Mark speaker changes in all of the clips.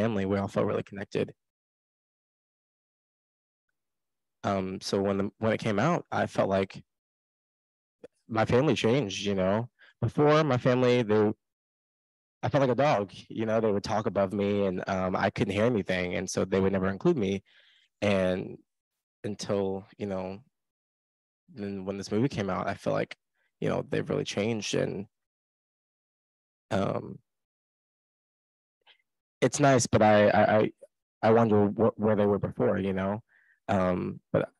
Speaker 1: family. We all felt really connected. So when it came out, I felt like my family changed, you know. Before my family, I felt like a dog, you know. They would talk above me, and I couldn't hear anything, and so they would never include me. And until, you know, then when this movie came out, I feel like, you know, they've really changed, and um, it's nice, but I wonder where they were before, you know. But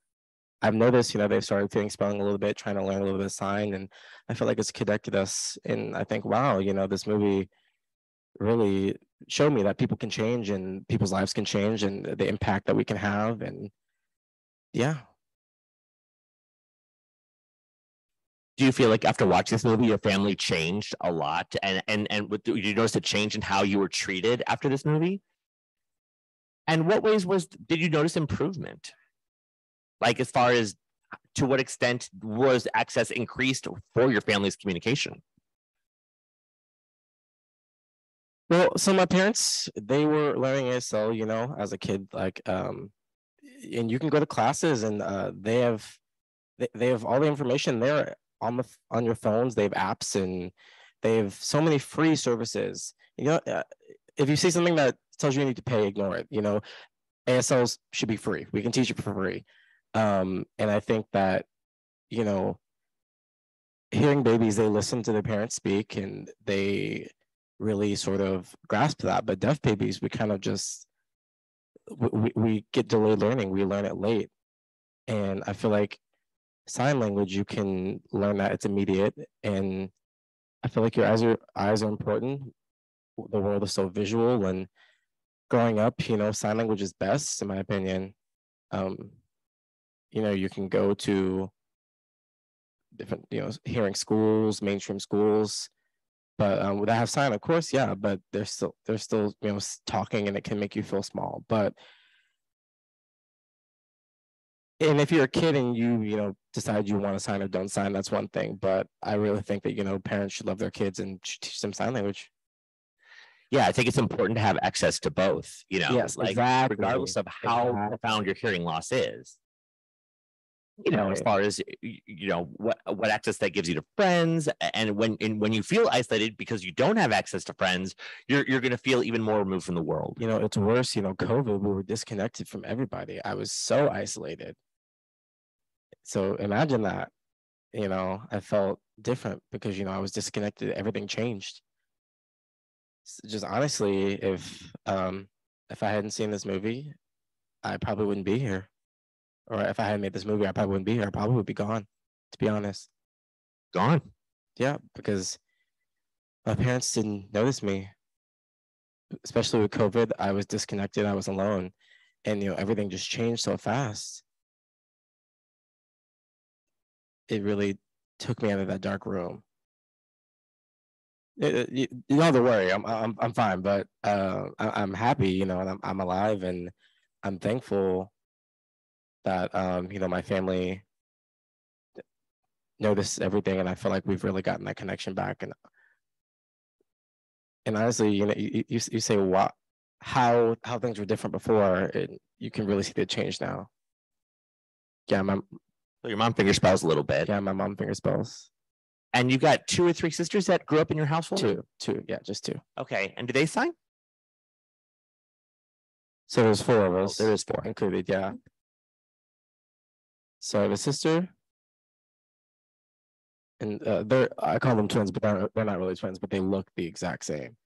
Speaker 1: I've noticed, you know, they've started feeling spelling a little bit, trying to learn a little bit of sign, and I feel like it's connected us. And I think, wow, you know, this movie really showed me that people can change and people's lives can change and the impact that we can have. And yeah.
Speaker 2: Do you feel like after watching this movie, your family changed a lot? And did you notice a change in how you were treated after this movie? And what ways did you notice improvement? Like, as far as to what extent was access increased for your family's communication?
Speaker 1: Well, so my parents, they were learning ASL, you know, as a kid, like, and you can go to classes, and they have all the information there on your phones. They have apps, and they have so many free services. You know, if you see something that tells you need to pay, ignore it. You know, ASLs should be free. We can teach it for free. And I think that, you know, hearing babies, they listen to their parents speak, and they really sort of grasp that. But deaf babies, we kind of just we get delayed learning. We learn it late, and I feel like sign language, you can learn that it's immediate. And I feel like your eyes are important. The world is so visual, and growing up, you know, sign language is best, in my opinion. You know, you can go to different, you know, hearing schools, mainstream schools, but that have sign, of course, yeah, but they're still, you know, talking, and it can make you feel small. But and if you're a kid and you know, decide you want to sign or don't sign, that's one thing. But I really think that, you know, parents should love their kids and should teach them sign language.
Speaker 2: Yeah, I think it's important to have access to both, you know,
Speaker 1: Yes,
Speaker 2: like,
Speaker 1: exactly.
Speaker 2: regardless of how profound your hearing loss is. You know, as far as, you know, what access that gives you to friends, and when you feel isolated because you don't have access to friends, you're going to feel even more removed from the world.
Speaker 1: You know, it's worse. You know, COVID, we were disconnected from everybody. I was so isolated. So imagine that. You know, I felt different because, you know, I was disconnected. Everything changed. Just honestly, if I hadn't seen this movie, I probably wouldn't be here. Or if I hadn't made this movie, I probably wouldn't be here. I probably would be gone, to be honest.
Speaker 2: Gone?
Speaker 1: Yeah, because my parents didn't notice me. Especially with COVID, I was disconnected. I was alone, and, you know, everything just changed so fast. It really took me out of that dark room. You don't have to worry. I'm fine, but I'm happy, you know, and I'm alive, and I'm thankful that, you know, my family noticed everything, and I feel like we've really gotten that connection back. And honestly, you know, you say what, how things were different before, and you can really see the change now. Yeah,
Speaker 2: So your mom finger spells a little bit.
Speaker 1: Yeah, my mom finger spells.
Speaker 2: And you got 2 or 3 sisters that grew up in your household?
Speaker 1: Two, yeah, just 2.
Speaker 2: Okay, and do they sign?
Speaker 1: So there's 4 of us.
Speaker 2: There is 4
Speaker 1: included, yeah. So I have a sister, and I call them twins, but they're not really twins, but they look the exact same.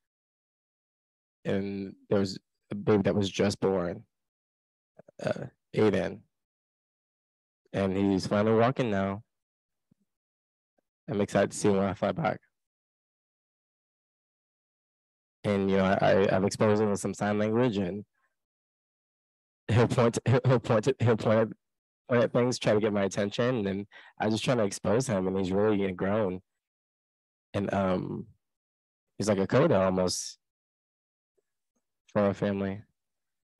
Speaker 1: And there was a baby that was just born, Aiden, and he's finally walking now. I'm excited to see him when I fly back. And, you know, I've exposed him with some sign language, and he'll point at things, try to get my attention, and I just trying to expose him, and he's really, you know, grown. And he's like a coda almost for our family.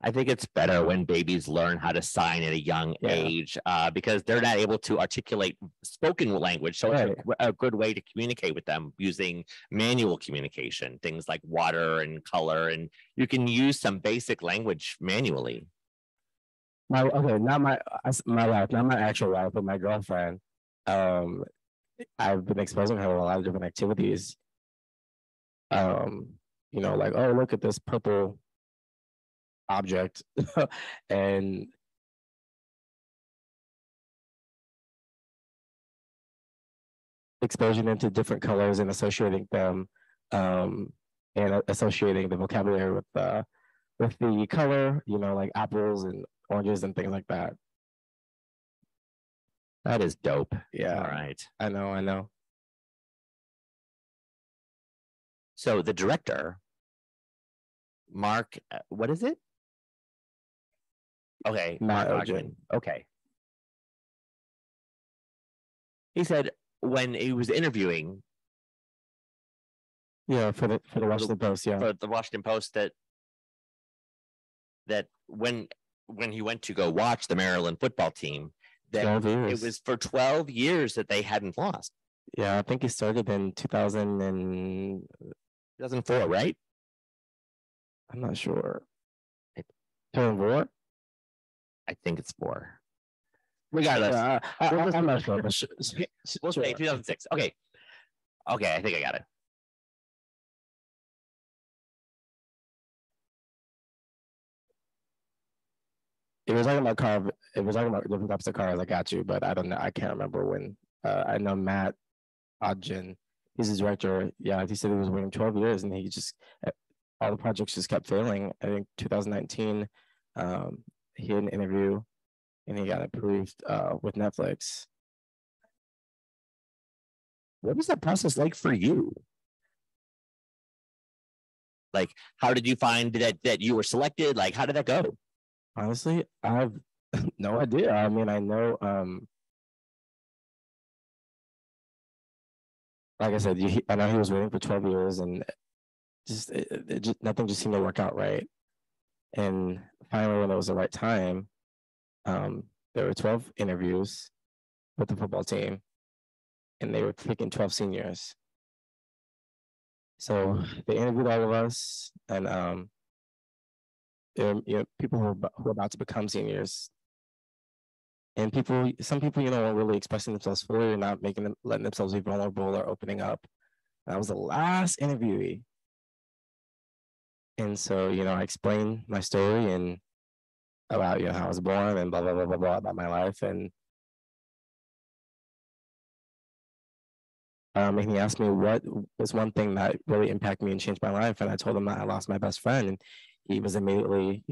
Speaker 2: I think it's better when babies learn how to sign at a young age because they're not able to articulate spoken language. So it's a good way to communicate with them using manual communication, things like water and color, and you can use some basic language manually.
Speaker 1: Not my wife, not my actual wife, but my girlfriend. I've been exposing her to a lot of different activities. Like, oh, look at this purple object and exposing them to different colors and associating them and associating the vocabulary with the color, like apples and oranges and things like that.
Speaker 2: That is dope.
Speaker 1: Yeah.
Speaker 2: All right.
Speaker 1: I know.
Speaker 2: So the director, Mark, what is it? Okay.
Speaker 1: Matt
Speaker 2: Mark
Speaker 1: Ogden.
Speaker 2: Okay. He said when he was interviewing.
Speaker 1: Yeah, for the Washington Post, yeah.
Speaker 2: For the Washington Post that when he went to go watch the Maryland football team, that it was for 12 years that they hadn't lost.
Speaker 1: Yeah, I think he started in 2004,
Speaker 2: right?
Speaker 1: I'm not sure. 2004?
Speaker 2: I think it's 4. Regardless,
Speaker 1: I'm not sure.
Speaker 2: We'll say 2006. Okay, I think I got it.
Speaker 1: If we're talking about different types of cars, I got you, but I don't know. I can't remember when. I know Matt Ogden, he's the director. Yeah, he said he was waiting 12 years, and he just all the projects just kept failing. I think 2019, he had an interview, and he got approved with Netflix.
Speaker 2: What was that process like for you? Like, how did you find that you were selected? Like, how did that go?
Speaker 1: Honestly, I have no idea. I mean, I know, like I said, I know he was waiting for 12 years, and nothing just seemed to work out right. And finally, when it was the right time, there were 12 interviews with the football team, and they were picking 12 seniors. So they interviewed all of us, and people who are about to become seniors, and some people, weren't really expressing themselves fully, or not letting themselves be vulnerable or opening up. And I was the last interviewee, and so I explained my story and about how I was born and blah blah blah blah blah about my life, and he asked me what was one thing that really impacted me and changed my life, and I told him that I lost my best friend, and he was immediately,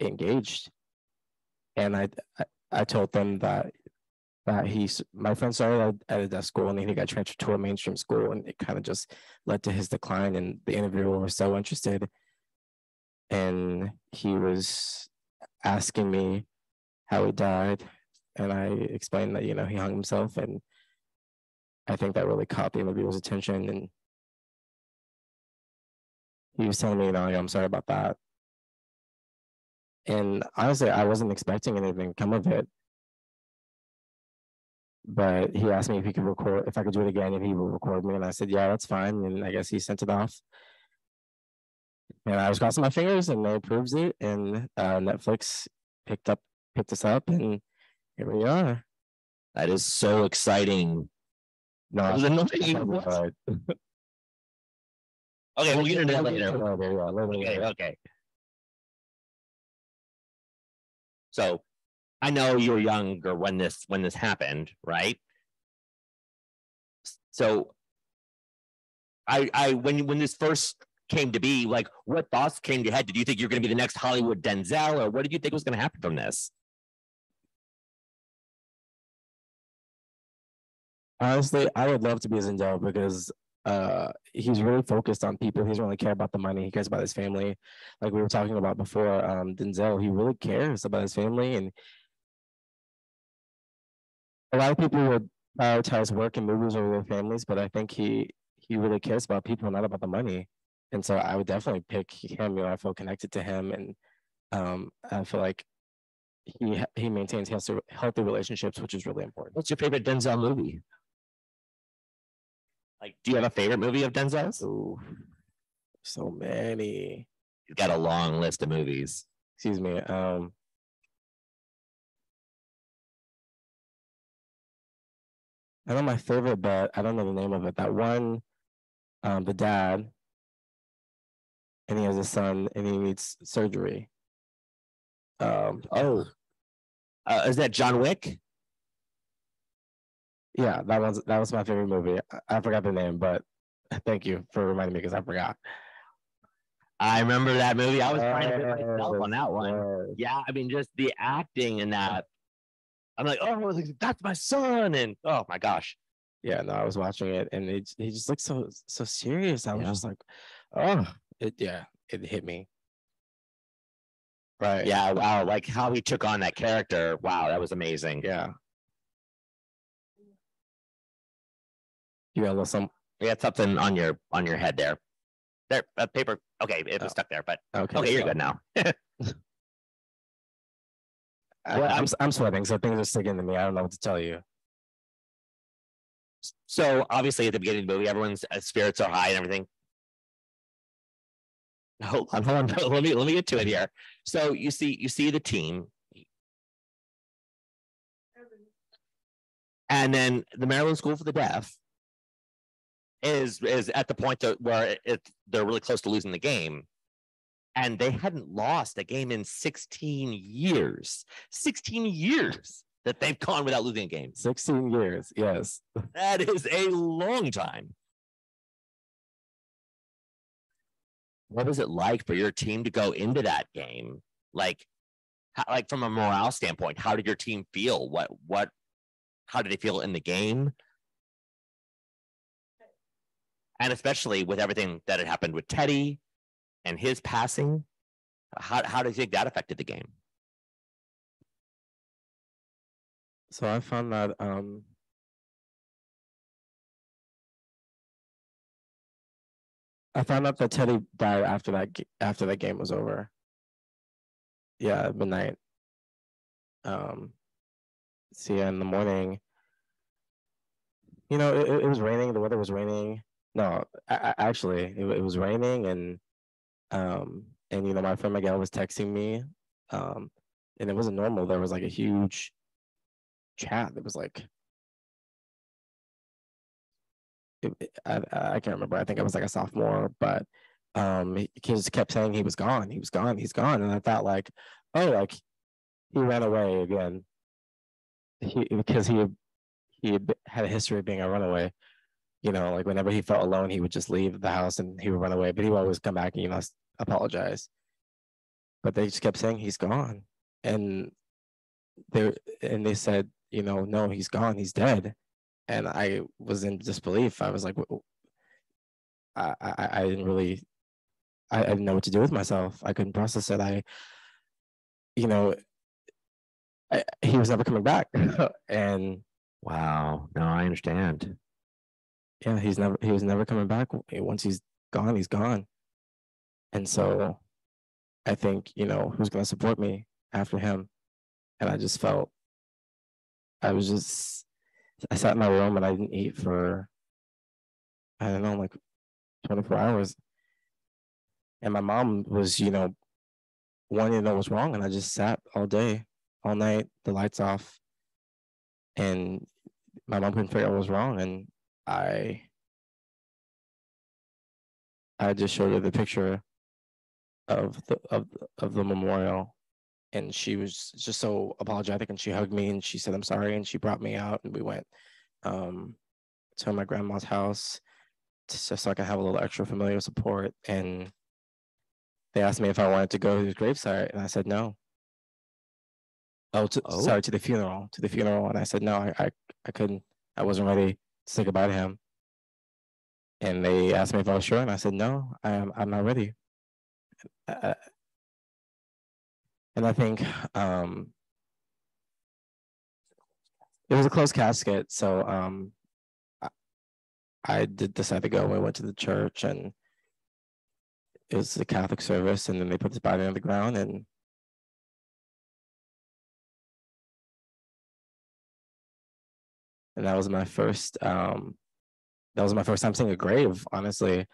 Speaker 1: engaged. And I told them that my friend started at a deaf school, and then he got transferred to a mainstream school, and it kind of just led to his decline. And the interviewer was so interested, and he was asking me how he died, and I explained that he hung himself, and I think that really caught the interviewer's attention, and he was telling me, I'm sorry about that. And honestly, I wasn't expecting anything to come of it. But he asked me if I could do it again, if he would record me. And I said, yeah, that's fine. And I guess he sent it off. And I was crossing my fingers, and they approved it. And Netflix picked us up, and here we are.
Speaker 2: That is so exciting.
Speaker 1: No,
Speaker 2: it was annoying. Okay, we'll get into that later. Okay. So, I know you were younger when this happened, right? So, when this first came to be, like, what thoughts came to your head? Did you think you're going to be the next Hollywood Denzel, or what did you think was going to happen from this?
Speaker 1: Honestly, I would love to be Denzel because he's really focused on people. He doesn't really care about the money. He cares about his family. Like we were talking about before, Denzel, he really cares about his family. And a lot of people would prioritize work and movies over their families, but I think he really cares about people, not about the money. And so I would definitely pick him. I feel connected to him, and I feel like he maintains healthy relationships, which is really important.
Speaker 2: What's your favorite Denzel movie? Like, do you have a favorite movie of Denzel's?
Speaker 1: Ooh, so many.
Speaker 2: You've got a long list of movies.
Speaker 1: Excuse me. I know my favorite, but I don't know the name of it. That one, the dad, and he has a son, and he needs surgery.
Speaker 2: Is that John Wick?
Speaker 1: Yeah, that was my favorite movie. I forgot the name, but thank you for reminding me because I forgot.
Speaker 2: I remember that movie. I was trying to put myself on that one. Yeah, I mean, just the acting in that. I'm like, oh, that's my son, and oh my gosh.
Speaker 1: Yeah, no, I was watching it, and he just looked so serious. I was just like, oh, it hit me. Right.
Speaker 2: Yeah, wow, like how he took on that character. Wow, that was amazing.
Speaker 1: Yeah. You got a little some.
Speaker 2: You got something on your head there. There, paper. Okay, it was stuck there, but okay, you're good now.
Speaker 1: I'm sweating, so things are sticking to me. I don't know what to tell you.
Speaker 2: So obviously, at the beginning of the movie, everyone's spirits are high and everything. Hold on. Let me get to it here. So you see the team, and then the Maryland School for the Deaf is at the point where they're really close to losing the game, and they hadn't lost a game in 16 years. 16 years that they've gone without losing a game.
Speaker 1: 16 years, yes.
Speaker 2: That is a long time. What was it like for your team to go into that game? Like from a morale standpoint, how did your team feel? How did they feel in the game? And especially with everything that had happened with Teddy and his passing, how do you think that affected the game?
Speaker 1: So I found that that Teddy died after that game was over. Yeah, at midnight. See, in the morning, it was raining. The weather was raining. No, actually, it was raining, and my friend Miguel was texting me, and it wasn't normal. There was like a huge chat. It was like, I can't remember. I think I was like a sophomore, but he just kept saying he was gone, he's gone, and I thought like, oh, like he ran away again. Because he had a history of being a runaway. Like whenever he felt alone, he would just leave the house and he would run away. But he would always come back and apologize. But they just kept saying he's gone, and they said, no, he's gone, he's dead. And I was in disbelief. I was like, I didn't really, I didn't know what to do with myself. I couldn't process it. He was never coming back. And
Speaker 2: wow, no, I understand.
Speaker 1: Yeah, he was never coming back. Once he's gone, he's gone. And so I think, who's going to support me after him? And I just felt, I sat in my room and I didn't eat for, I don't know, like 24 hours. And my mom was, wanting to know what's wrong. And I just sat all day, all night, the lights off. And my mom couldn't figure out what was wrong. And I just showed her the picture of the memorial, and she was just so apologetic, and she hugged me and she said I'm sorry, and she brought me out and we went to my grandma's house so I could have a little extra familial support. And they asked me if I wanted to go to his gravesite, and I said no. Sorry, to the funeral. And I said no, I couldn't. I wasn't ready to say goodbye to him. And they asked me if I was sure, and I said no, I'm not ready. And I think it was a closed casket, so I did decide to go. We went to the church, and it was the Catholic service, and then they put his body on the ground, and that was my first time seeing a grave, honestly.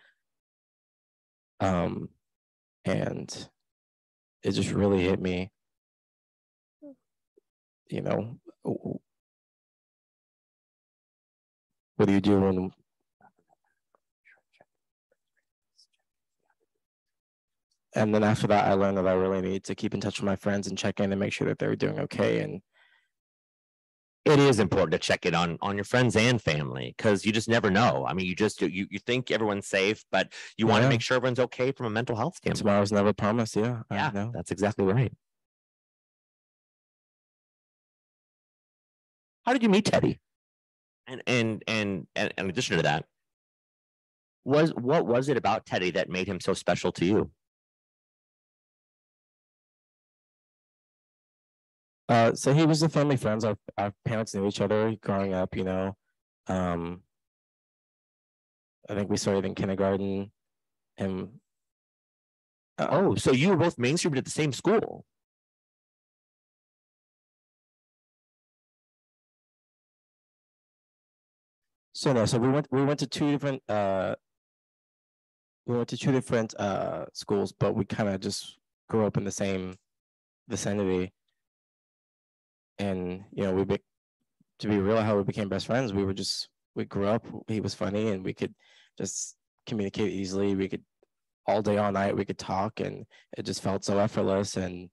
Speaker 1: And it just really hit me, you know, what do you do when, and then after that, I learned that I really need to keep in touch with my friends and check in and make sure that they're doing okay. And
Speaker 2: it is important to check in on your friends and family, because you just never know. I mean, you think everyone's safe, but you want to make sure everyone's okay from a mental health standpoint.
Speaker 1: Tomorrow's never promised. Yeah,
Speaker 2: that's exactly right. How did you meet Teddy? And in addition to that, what was it about Teddy that made him so special to you?
Speaker 1: So he was a family friend. Our parents knew each other growing up, you know. I think we started in kindergarten. And
Speaker 2: so you were both mainstreamed at the same school?
Speaker 1: So no, so we went to two different schools, but we kind of just grew up in the same vicinity. And you know, to be real, how we became best friends, we grew up, he was funny, and we could just communicate easily. We could all day, all night, we could talk, and it just felt so effortless. And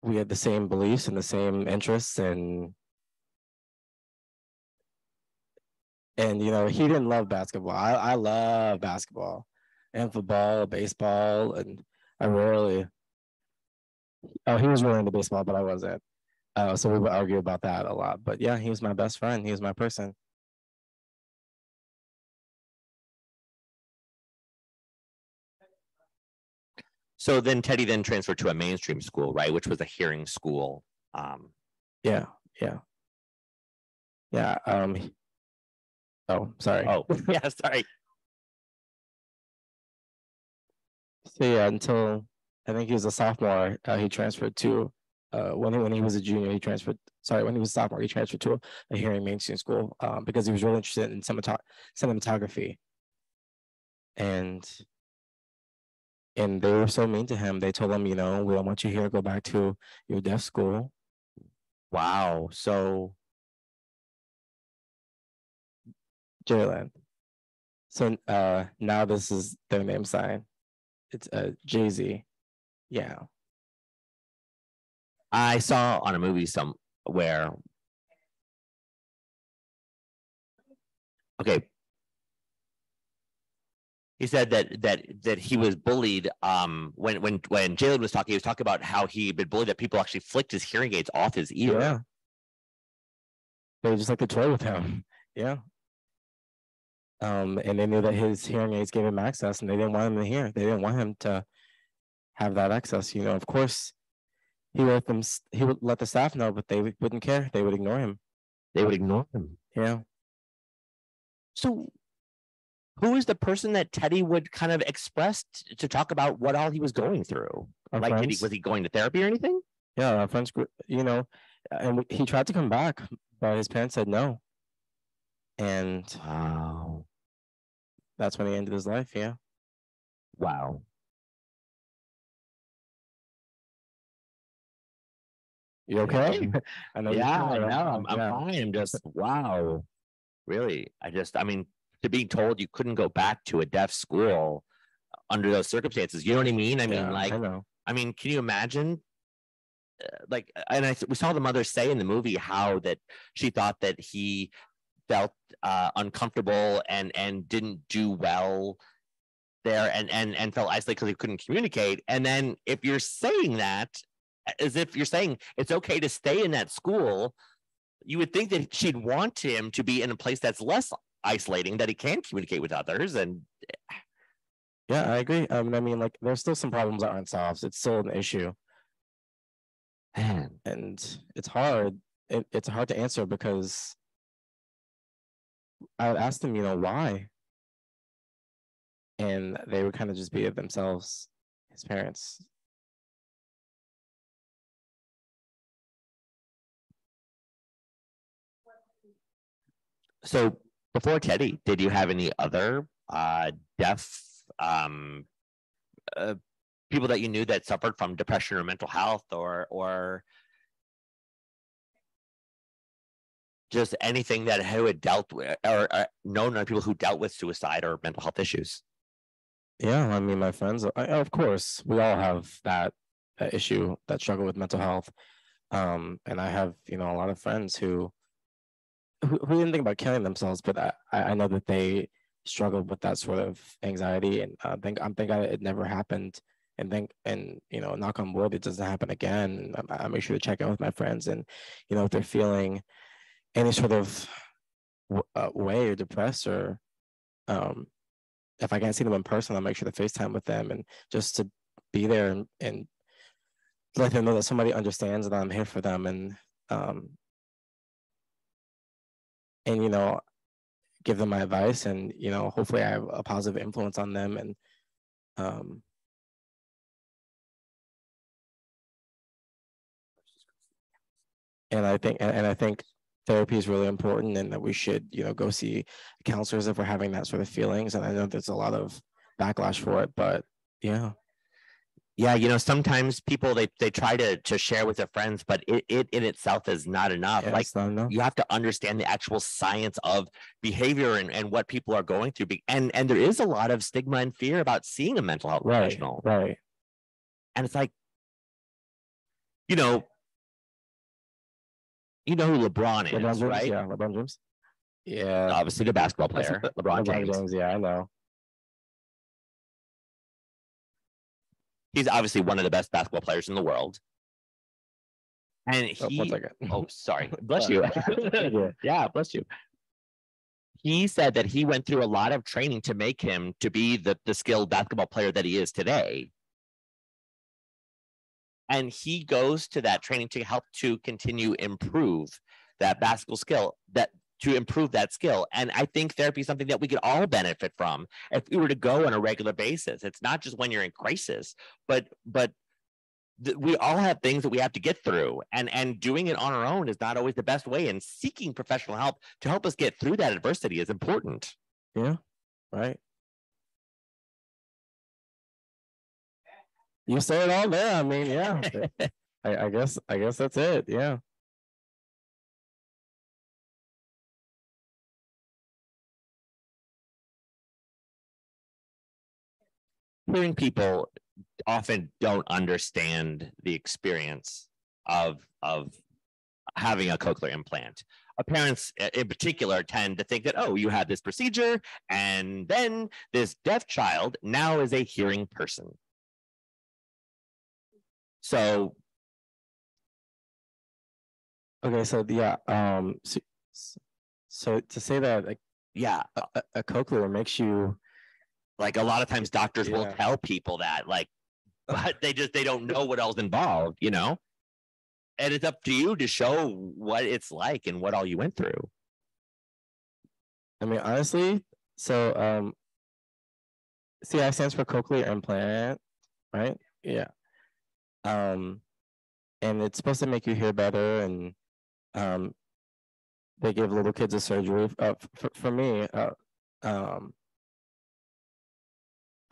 Speaker 1: we had the same beliefs and the same interests, and you know, he didn't love basketball. I love basketball and football, baseball, and I rarely. Oh, he was really into baseball, but I wasn't. So we would argue about that a lot. But yeah, he was my best friend. He was my person.
Speaker 2: So then Teddy then transferred to a mainstream school, right? Which was a hearing school.
Speaker 1: Yeah. Oh, sorry.
Speaker 2: Oh, yeah, sorry.
Speaker 1: So yeah, until I think he was a sophomore, he transferred to when he was a junior, he transferred. Sorry, when he was a sophomore, he transferred to a hearing mainstream school because he was really interested in cinematography. And they were so mean to him. They told him, you know, we don't want you here. Go back to your deaf school.
Speaker 2: Wow. So
Speaker 1: Jalen. So now this is their name sign. It's Jay-Z. Yeah.
Speaker 2: I saw on a movie somewhere. Okay. He said that he was bullied. When Jalen was talking, he was talking about how he had been bullied, that people actually flicked his hearing aids off his ear.
Speaker 1: Yeah. They were just like to toy with him. Yeah. And they knew that his hearing aids gave him access, and they didn't want him to hear. They didn't want him to have that access. You know, of course, he would let the staff know, but they wouldn't care. They would ignore him. Yeah.
Speaker 2: So who is the person that Teddy would kind of express to talk about what all he was going through? Was he going to therapy or anything?
Speaker 1: Yeah, our friends group, you know, and he tried to come back, but his parents said no. And
Speaker 2: wow,
Speaker 1: that's when he ended his life. Yeah.
Speaker 2: Wow.
Speaker 1: You okay?
Speaker 2: I know. Yeah, I know. I'm fine. I'm just wow. Really, I mean, to being told you couldn't go back to a deaf school under those circumstances, you know what I mean? I mean, like, I mean, can you imagine? Like, and we saw the mother say in the movie how that she thought that he felt uncomfortable and didn't do well there, and felt isolated because he couldn't communicate. And then if you're saying that, as if you're saying it's okay to stay in that school, you would think that she'd want him to be in a place that's less isolating, that he can communicate with others. And
Speaker 1: yeah, I agree. I mean, like, there's still some problems that aren't solved. It's still an issue.
Speaker 2: Man.
Speaker 1: And it's hard. It's hard to answer because I would ask them, you know, why? and they would kind of just be themselves, his parents.
Speaker 2: So before Teddy, did you have any other deaf people that you knew that suffered from depression or mental health, or just anything that who had dealt with or known people who dealt with suicide or mental health issues?
Speaker 1: Yeah, I mean, my friends, of course, we all have that issue, that struggle with mental health. And I have, a lot of friends who didn't think about killing themselves, but I know that they struggled with that sort of anxiety, and thank God it never happened, and knock on wood, it doesn't happen again. And I make sure to check in with my friends, and if they're feeling any sort of way or depressed, or if I can't see them in person, I'll make sure to FaceTime with them, and just to be there and let them know that somebody understands, that I'm here for them, and give them my advice, and hopefully I have a positive influence on them. And I think therapy is really important, and that we should go see counselors if we're having that sort of feelings. And I know there's a lot of backlash for it, but yeah.
Speaker 2: Sometimes people they try to share with their friends, but it in itself is not enough.
Speaker 1: Yeah, it's not enough.
Speaker 2: You have to understand the actual science of behavior and what people are going through. And there is a lot of stigma and fear about seeing a mental health professional.
Speaker 1: Right.
Speaker 2: And it's like, you know who LeBron is,
Speaker 1: James,
Speaker 2: right?
Speaker 1: Yeah, LeBron James. Yeah.
Speaker 2: Obviously the basketball player, LeBron James.
Speaker 1: Yeah, I know.
Speaker 2: He's obviously one of the best basketball players in the world. And sorry. Bless you. Yeah, bless you. He said that he went through a lot of training to make him to be the skilled basketball player that he is today. And he goes to that training to help to continue improve that basketball skill, to improve that skill. And I think therapy is something that we could all benefit from if we were to go on a regular basis. It's not just when you're in crisis, but we all have things that we have to get through, and doing it on our own is not always the best way. And seeking professional help to help us get through that adversity is important.
Speaker 1: Yeah, right. You said it all there. I mean, yeah. I guess that's it. Yeah.
Speaker 2: Hearing people often don't understand the experience of having a cochlear implant. Parents in particular tend to think that, oh, you had this procedure, and then this deaf child now is a hearing person. So
Speaker 1: okay, so yeah, so to say that, like,
Speaker 2: yeah,
Speaker 1: a cochlear makes you,
Speaker 2: like, a lot of times doctors will tell people that, like, but they don't know what else involved, and it's up to you to show what it's like and what all you went through.
Speaker 1: I mean, honestly, so CI stands for cochlear implant, right? Yeah. And it's supposed to make you hear better, and they give little kids a surgery. For me, I'm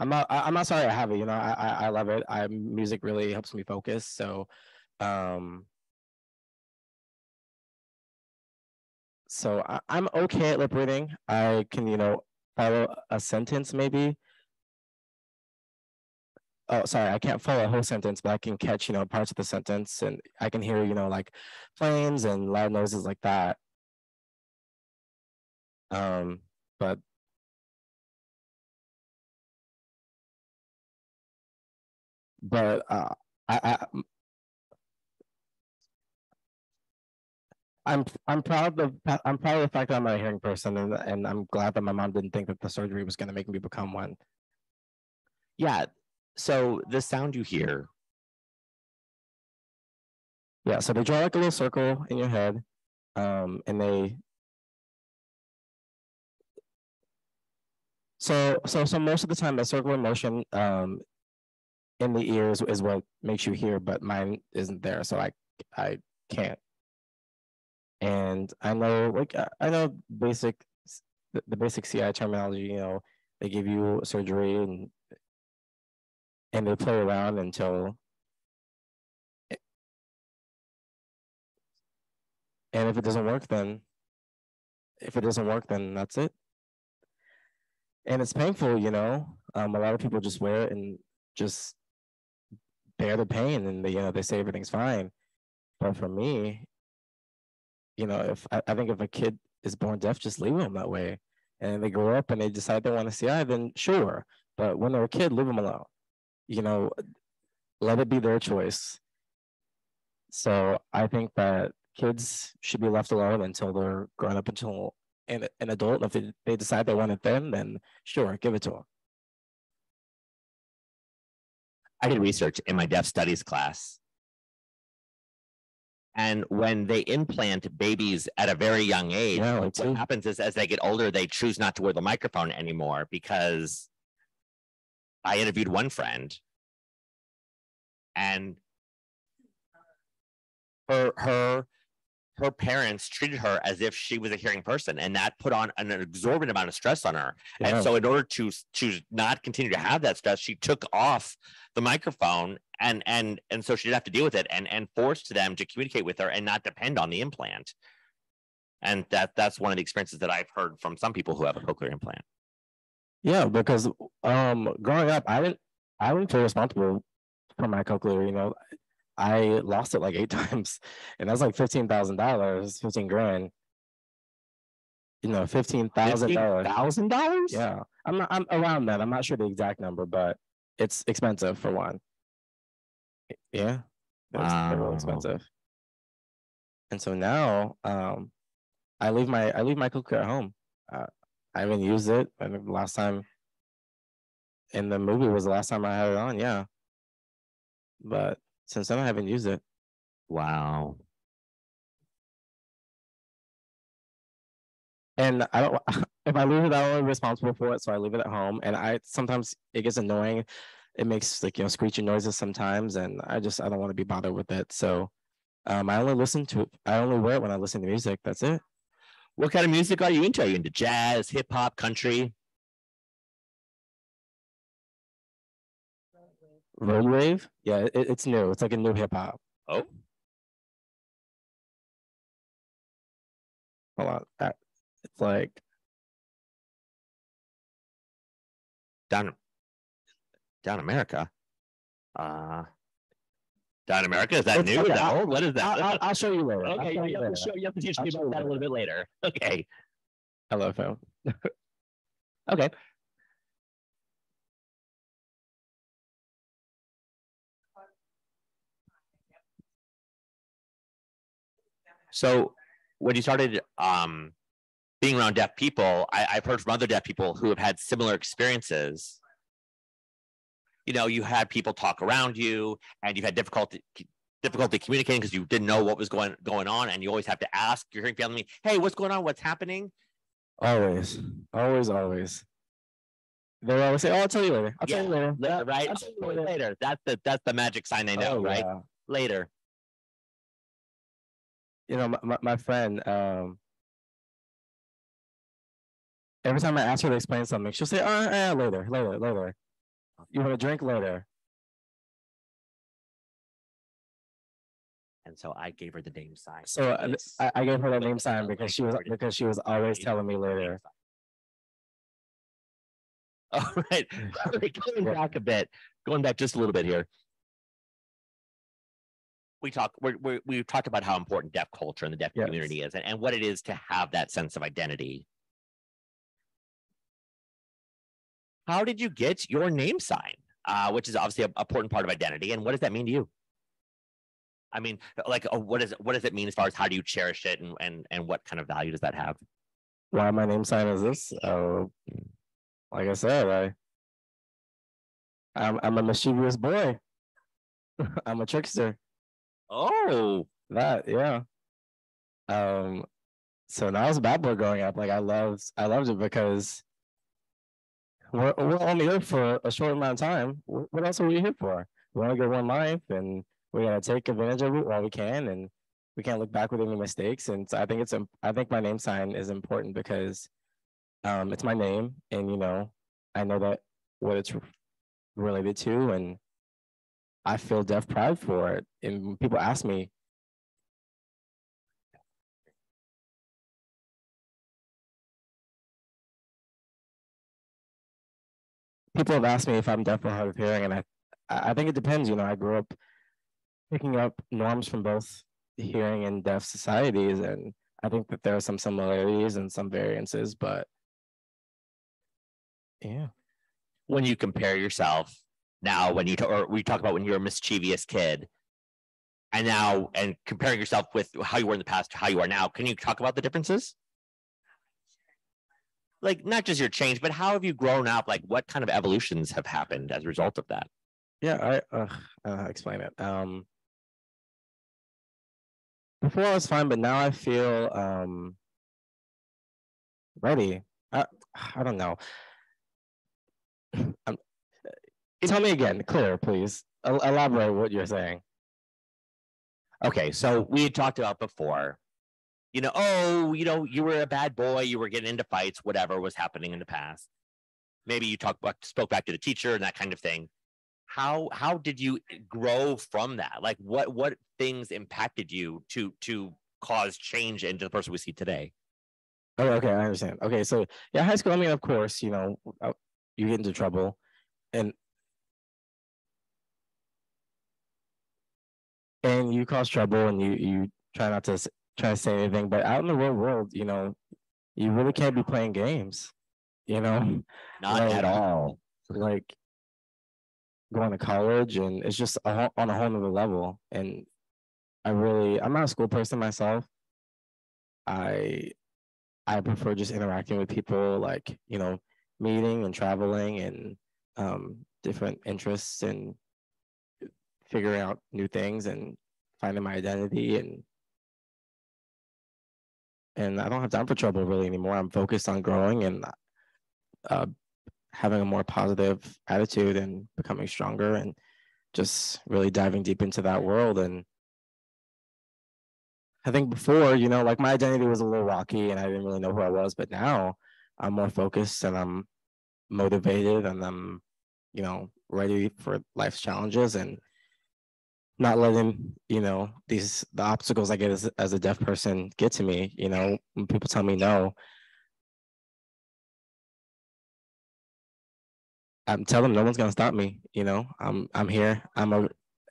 Speaker 1: not sorry I have it. I love it. Music really helps me focus. So I'm okay at lip reading. I can follow a sentence maybe. Oh, sorry, I can't follow a whole sentence, but I can catch parts of the sentence, and I can hear like planes and loud noises like that. But I'm proud of the fact that I'm a hearing person, and I'm glad that my mom didn't think that the surgery was going to make me become one.
Speaker 2: Yeah. So the sound you hear.
Speaker 1: Yeah. So they draw like a little circle in your head, and they. So most of the time, the circular motion in the ears is what makes you hear, but mine isn't there, so I can't. And I know, like, I know the basic CI terminology. You know, they give you surgery and they play around until, and if it doesn't work, then that's it. And it's painful, you know. A lot of people just wear it and just bear the pain, and they say everything's fine. But for me, if I think if a kid is born deaf, just leave them that way. And they grow up and they decide they want to CI, then sure. But when they're a kid, leave them alone. Let it be their choice. So I think that kids should be left alone until they're grown up, until an adult. If they decide they want it then sure, give it to them.
Speaker 2: I did research in my deaf studies class. And when they implant babies at a very young age, what happens is as they get older, they choose not to wear the microphone anymore, because I interviewed one friend and her parents treated her as if she was a hearing person, and that put on an exorbitant amount of stress on her. Yeah. And so in order to not continue to have that stress, she took off the microphone, and so she didn't have to deal with it, and forced them to communicate with her and not depend on the implant. And that's one of the experiences that I've heard from some people who have a cochlear implant.
Speaker 1: Yeah, because growing up, I didn't feel responsible for my cochlear. I lost it like 8 times, and that's like $15,000, 15 grand. $15,000.
Speaker 2: $15,000?
Speaker 1: Yeah, I'm around that. I'm not sure the exact number, but it's expensive for one. Yeah, it's really expensive. And so now, I leave my cochlear at home. I haven't used it, and the last time in the movie was the last time I had it on. Yeah, but since then I haven't used it.
Speaker 2: Wow.
Speaker 1: And I don't. If I leave it, I'm only responsible for it, so I leave it at home. And sometimes it gets annoying. It makes screeching noises sometimes, and I don't want to be bothered with it. So, I only wear it when I listen to music. That's it.
Speaker 2: What kind of music are you into? Are you into jazz, hip hop, country?
Speaker 1: Road rave? Yeah, it's new. It's like a new hip hop.
Speaker 2: Oh.
Speaker 1: Hold on. It's like
Speaker 2: Down America. Down America? Is that new? Is that old? What is that?
Speaker 1: I'll show you later.
Speaker 2: Okay, you have to teach me about that a little bit later. Okay.
Speaker 1: I love him.
Speaker 2: Okay. So when you started being around deaf people, I've heard from other deaf people who have had similar experiences. You had people talk around you, and you've had difficulty communicating because you didn't know what was going on, and you always have to ask your hearing family, "Hey, what's going on? What's happening?"
Speaker 1: Always. They always say, "Oh, I'll tell you later. I'll tell you later."
Speaker 2: Right? I'll tell you later. That's the magic sign they know, right? Yeah. Later.
Speaker 1: My friend, every time I ask her to explain something, she'll say, "Oh, yeah, later. You want a drink later?"
Speaker 2: And so I gave her the name sign.
Speaker 1: So I gave her the name sign because she was always telling me later.
Speaker 2: All right. Going back just a little bit here. We've talked about how important deaf culture and the deaf community is, and what it is to have that sense of identity. How did you get your name sign, which is obviously an important part of identity, and what does that mean to you? I mean, like, what does it mean as far as how do you cherish it, and what kind of value does that have?
Speaker 1: Why my name sign is this? Like I said, I'm a mischievous boy. I'm a trickster.
Speaker 2: Oh,
Speaker 1: that, yeah. So now I was a bad boy growing up. Like I loved it because we're only here for a short amount of time. What else are we here for? We only get one life, and we're gonna take advantage of it while we can, and we can't look back with any mistakes. And so I think my name sign is important because it's my name, and I know that what it's related to, and I feel deaf pride for it. And when people ask me, people have asked me if I'm deaf or hard of hearing, and I think it depends. I grew up picking up norms from both hearing and deaf societies, and I think that there are some similarities and some variances, but yeah.
Speaker 2: When you compare yourself now, or we talk about when you're a mischievous kid, and now and comparing yourself with how you were in the past to how you are now, can you talk about the differences? Like not just your change, but how have you grown up? Like what kind of evolutions have happened as a result of that?
Speaker 1: Yeah, explain it. Before I was fine, but now I feel ready. I don't know. Tell me again, clear, please. Elaborate what you're saying.
Speaker 2: Okay, so we had talked about before, you were a bad boy, you were getting into fights, whatever was happening in the past. Maybe you spoke back to the teacher and that kind of thing. How did you grow from that? Like what things impacted you to cause change into the person we see today?
Speaker 1: Oh, okay, I understand. Okay, so yeah, high school. I mean, of course, you get into trouble, and you cause trouble, and you try not to try to say anything. But out in the real world, you really can't be playing games.
Speaker 2: Not at all.
Speaker 1: Like going to college, and it's just on a whole nother level. And I'm not a school person myself. I prefer just interacting with people, like meeting and traveling, and different interests, and figuring out new things, and finding my identity, and I don't have time for trouble really anymore. I'm focused on growing, and uh, having a more positive attitude, and becoming stronger, and just really diving deep into that world. And I think before, like my identity was a little rocky, and I didn't really know who I was, but now I'm more focused, and I'm motivated, and I'm, ready for life's challenges, and not letting, the obstacles I get as a deaf person get to me. When people tell me no, I'm telling them no one's gonna stop me. I'm here.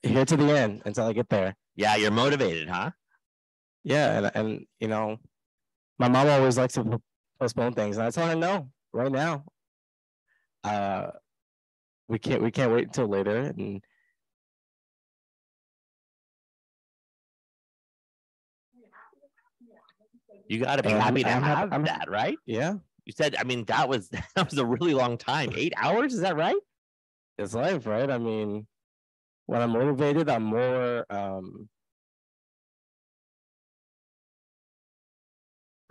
Speaker 1: Here to the end until I get there.
Speaker 2: Yeah, you're motivated, huh?
Speaker 1: Yeah, and my mom always likes to postpone things, and I tell her no right now. We can't wait until later, and
Speaker 2: you got to be happy to have that, right?
Speaker 1: Yeah.
Speaker 2: You said, I mean, that was a really long time. 8 hours, is that right?
Speaker 1: It's life, right? I mean, when I'm motivated, I'm more I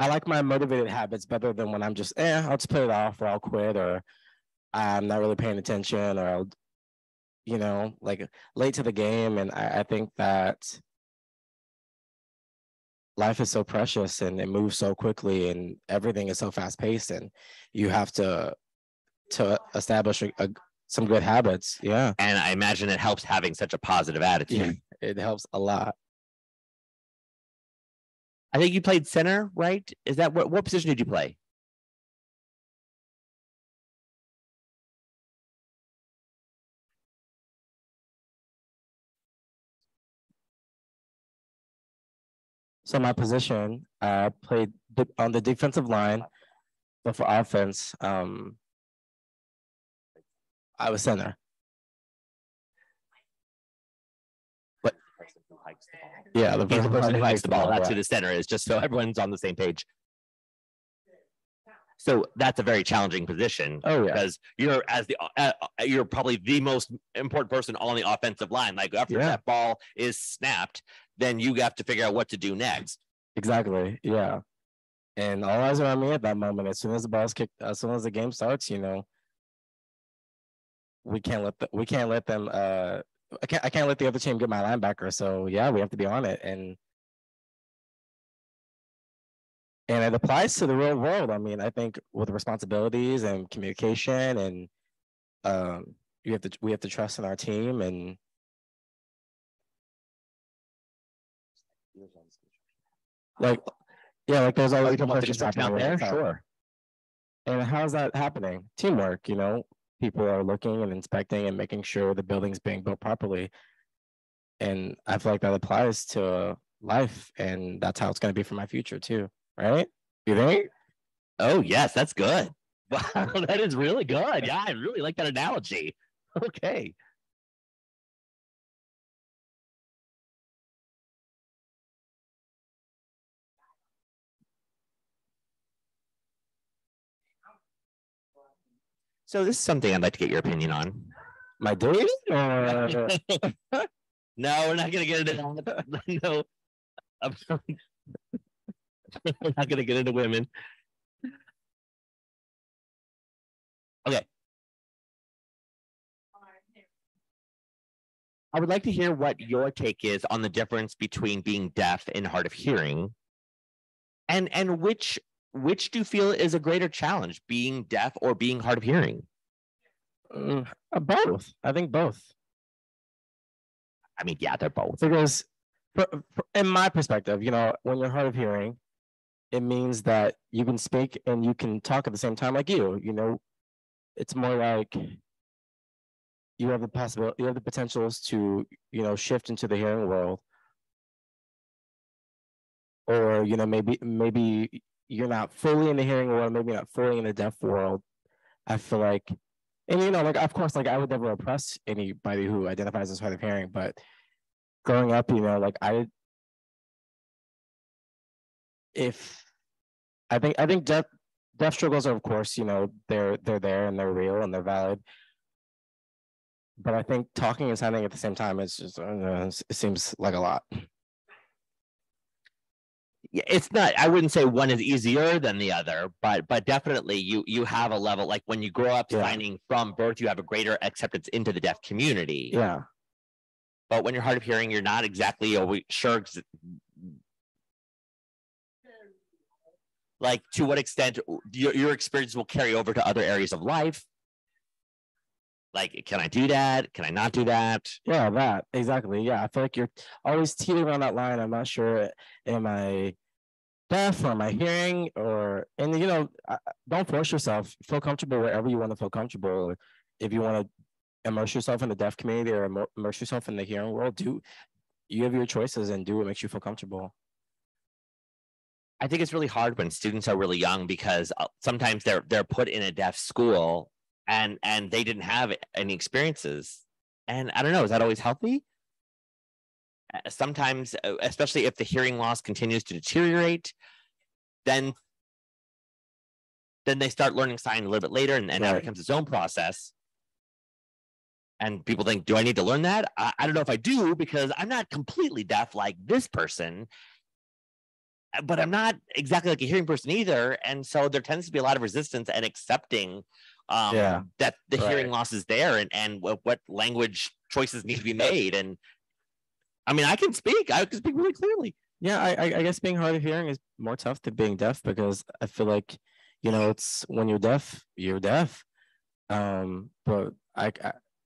Speaker 1: like my motivated habits better than when I'm just, I'll just put it off, or I'll quit, or I'm not really paying attention, or I'll, like late to the game. And I think that life is so precious, and it moves so quickly, and everything is so fast paced, and you have to establish some good habits. Yeah.
Speaker 2: And I imagine it helps having such a positive attitude.
Speaker 1: Yeah, it helps a lot.
Speaker 2: I think you played center, right? Is that what position did you play?
Speaker 1: So my position, I played on the defensive line, but for offense, I was center. But yeah, the
Speaker 2: person who hikes the ball. That's who the center is, just so everyone's on the same page. So that's a very challenging position.
Speaker 1: Oh yeah,
Speaker 2: because you're probably the most important person on the offensive line. Like after that ball is snapped, then you have to figure out what to do next.
Speaker 1: Exactly. Yeah. And all eyes are on me at that moment. As soon as the ball's kicked, as soon as the game starts, we can't let them I can't let the other team get my linebacker. So yeah, we have to be on it, and it applies to the real world. I mean, I think with responsibilities and communication, and we have to trust in our team, and like yeah, like there's always
Speaker 2: the construction out there. Sure.
Speaker 1: And how's that happening? Teamwork, people are looking and inspecting and making sure the building's being built properly. And I feel like that applies to life, and that's how it's going to be for my future too, right? You think?
Speaker 2: Oh yes, that's good. Wow, that is really good. Yeah, I really like that analogy. Okay. So this is something I'd like to get your opinion on.
Speaker 1: My dating?
Speaker 2: No, we're not gonna get into that. No, we're not gonna get into women. Okay. I would like to hear what your take is on the difference between being deaf and hard of hearing, and which do you feel is a greater challenge, being deaf or being hard of hearing?
Speaker 1: Both. I think both.
Speaker 2: I mean, yeah, they're both.
Speaker 1: Because in my perspective, when you're hard of hearing, it means that you can speak and you can talk at the same time like it's more like you have the potentials to, shift into the hearing world. Or, maybe you're not fully in the hearing world, maybe not fully in the deaf world. I feel like, and like, of course, like I would never oppress anybody who identifies as hard of hearing, but growing up, like I think deaf struggles are, of course, they're there and they're real and they're valid. But I think talking and signing at the same time is just it seems like a lot.
Speaker 2: Yeah, it's not. I wouldn't say one is easier than the other, but definitely you have a level, like when you grow up signing from birth, you have a greater acceptance into the deaf community.
Speaker 1: Yeah.
Speaker 2: But when you're hard of hearing, you're not exactly sure. Like, to what extent your experience will carry over to other areas of life. Like, can I do that? Can I not do that?
Speaker 1: Yeah, that exactly. Yeah, I feel like you're always teetering on that line. I'm not sure, am I deaf or am I hearing? And don't force yourself. Feel comfortable wherever you want to feel comfortable. If you want to immerse yourself in the deaf community or immerse yourself in the hearing world, you have your choices and do what makes you feel comfortable.
Speaker 2: I think it's really hard when students are really young, because sometimes they're put in a deaf school and they didn't have any experiences. And I don't know, is that always healthy? Sometimes, especially if the hearing loss continues to deteriorate, then they start learning sign a little bit later, and that becomes its own process. And people think, do I need to learn that? I don't know if I do, because I'm not completely deaf like this person, but I'm not exactly like a hearing person either. And so there tends to be a lot of resistance and accepting that the hearing loss is there, and what language choices need to be made. And I mean, I can speak really clearly.
Speaker 1: Yeah, I guess being hard of hearing is more tough than being deaf, because I feel like, it's when you're deaf, you're deaf. But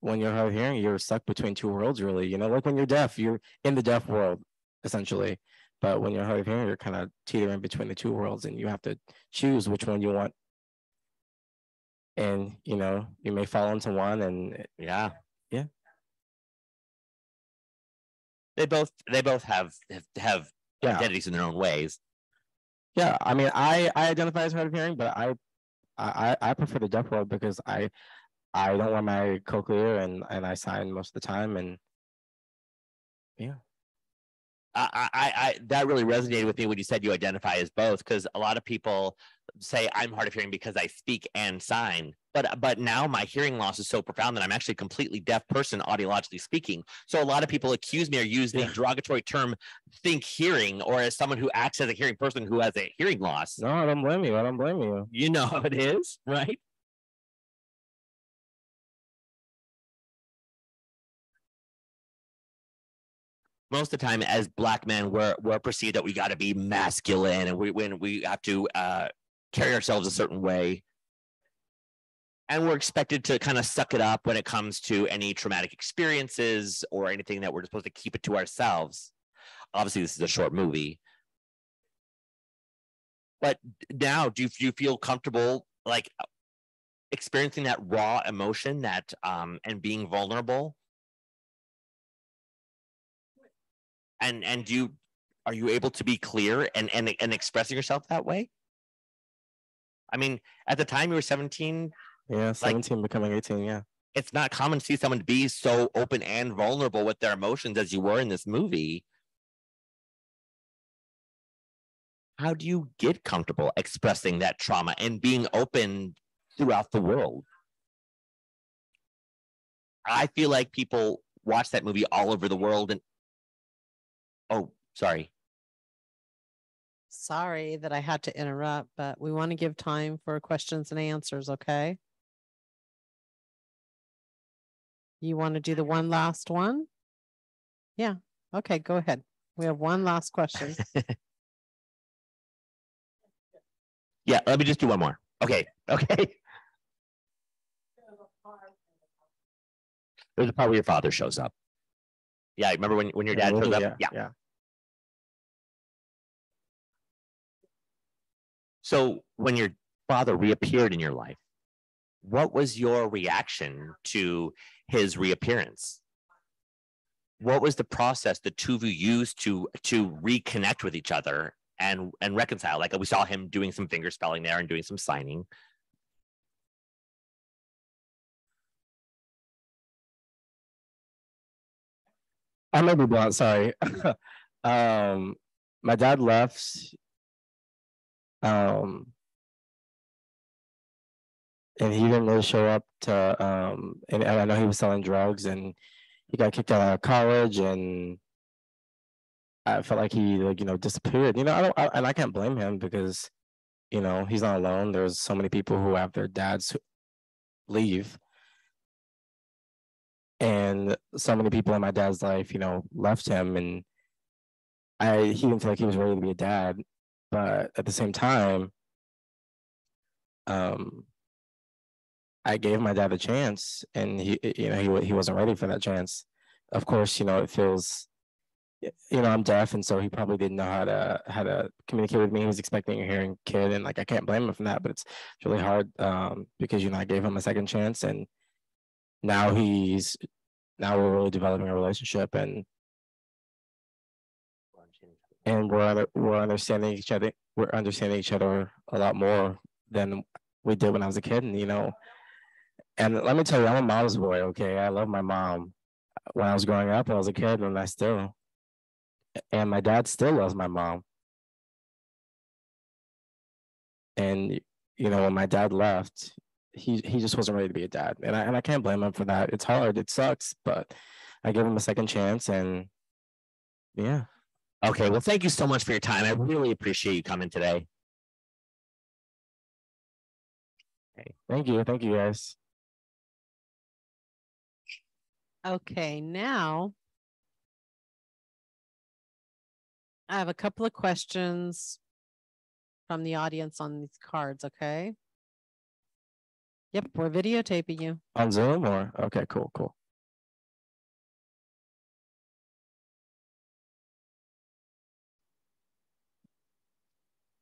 Speaker 1: when you're hard of hearing, you're stuck between two worlds, really. Like when you're deaf, you're in the deaf world, essentially. But when you're hard of hearing, you're kind of teetering between the two worlds, and you have to choose which one you want. And, you may fall into one, and
Speaker 2: yeah. They both have identities in their own ways.
Speaker 1: Yeah, I mean, I identify as hard of hearing, but I prefer the deaf world, because I don't wear my cochlear, and I sign most of the time, and yeah.
Speaker 2: I that really resonated with me when you said you identify as both, because a lot of people say I'm hard of hearing because I speak and sign, but now my hearing loss is so profound that I'm actually a completely deaf person, audiologically speaking. So a lot of people accuse me or use the derogatory term "think hearing," or as someone who acts as a hearing person who has a hearing loss.
Speaker 1: No, I don't blame you. I don't blame you.
Speaker 2: You know how it is, right? most of the time as Black men, we're perceived that we got to be masculine and we have to carry ourselves a certain way. And we're expected to kind of suck it up when it comes to any traumatic experiences or anything that we're supposed to keep it to ourselves. Obviously, this is a short movie. But now, do you feel comfortable like experiencing that raw emotion that and being vulnerable? And are you able to be clear and expressing yourself that way? I mean, at the time you were 17.
Speaker 1: Yeah, 17 becoming 18, yeah.
Speaker 2: It's not common to see someone be so open and vulnerable with their emotions as you were in this movie. How do you get comfortable expressing that trauma and being open throughout the world? I feel like people watch that movie all over the world and oh, sorry.
Speaker 3: Sorry that I had to interrupt, but we want to give time for questions and answers, okay? You want to do the one last one? Yeah. Okay, go ahead. We have one last question.
Speaker 2: Yeah, let me just do one more. Okay. There's a part where your father shows up. Yeah, remember when your dad shows up?
Speaker 1: Yeah.
Speaker 2: So when your father reappeared in your life, what was your reaction to his reappearance? What was the process the two of you used to reconnect with each other and reconcile? Like we saw him doing some finger spelling there and doing some signing.
Speaker 1: I may be blunt, sorry. My dad left. And he didn't really show up to and I know he was selling drugs and he got kicked out of college and I felt like he disappeared. I can't blame him because he's not alone. There's so many people who have their dads leave. And so many people in my dad's life, left him and he didn't feel like he was ready to be a dad. But at the same time, I gave my dad a chance, and he wasn't ready for that chance. Of course, it feels, I'm deaf, and so he probably didn't know how to communicate with me. He was expecting a hearing kid, and like I can't blame him for that. But it's really hard because I gave him a second chance, and now we're really developing a relationship, and we're understanding each other. We're understanding each other a lot more than we did when I was a kid, and and let me tell you, I'm a mom's boy, okay? I love my mom. When I was growing up, I was a kid, and and my dad still loves my mom. And, when my dad left, he just wasn't ready to be a dad. And I can't blame him for that. It's hard, it sucks, but I gave him a second chance, and yeah.
Speaker 2: Okay, well, thank you so much for your time. I really appreciate you coming today.
Speaker 1: Okay. Thank you guys.
Speaker 3: Okay, now I have a couple of questions from the audience on these cards, okay? Yep, we're videotaping you.
Speaker 1: On Zoom or? Okay, cool.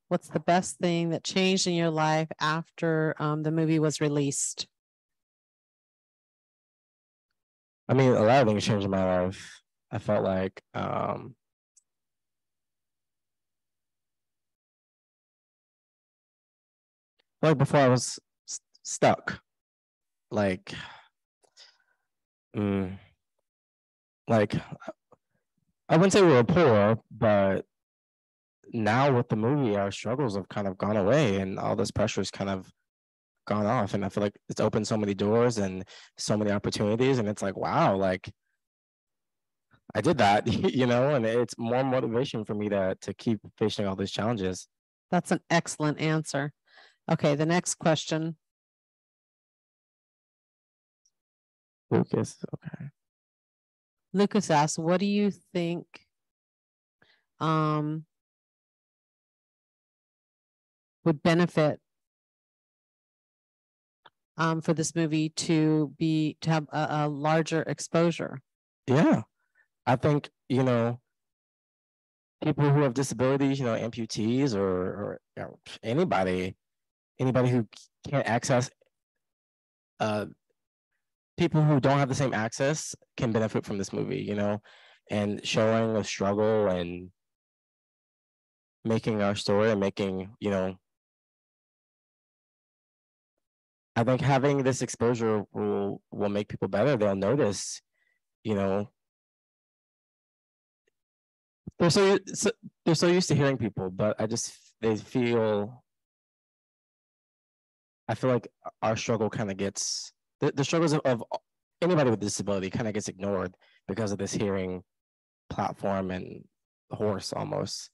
Speaker 3: What's the best thing that changed in your life after the movie was released?
Speaker 1: I mean, a lot of things changed in my life. I felt like before I was stuck. Like I wouldn't say we were poor, but now with the movie, our struggles have kind of gone away and all this pressure's kind of gone off. And I feel like it's opened so many doors and so many opportunities. And it's like, wow, like I did that, and it's more motivation for me to keep facing all these challenges.
Speaker 3: That's an excellent answer. Okay, the next question.
Speaker 1: Lucas, okay.
Speaker 3: Lucas asks, what do you think would benefit for this movie to have a larger exposure?
Speaker 1: Yeah, I think, people who have disabilities, amputees or anybody who can't access, people who don't have the same access can benefit from this movie, and showing a struggle and making our story and making, I think having this exposure will make people better. They'll notice, they're so used to hearing people, but I feel like our struggle kind of gets the struggles of anybody with disability kind of gets ignored because of this hearing platform and horse almost.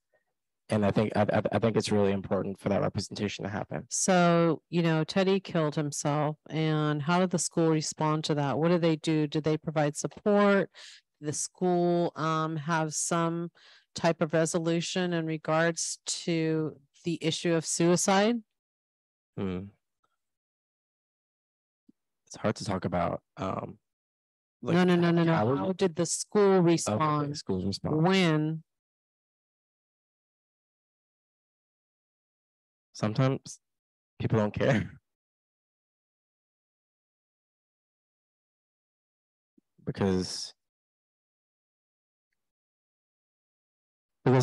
Speaker 1: And I think it's really important for that representation to happen.
Speaker 3: So, Teddy killed himself, and how did the school respond to that? What did they do? Did they provide support? Did the school have some type of resolution in regards to the issue of suicide?
Speaker 1: It's hard to talk about.
Speaker 3: No. How did the school respond?
Speaker 1: Okay, schools respond.
Speaker 3: When?
Speaker 1: Sometimes people don't care. Because Teddy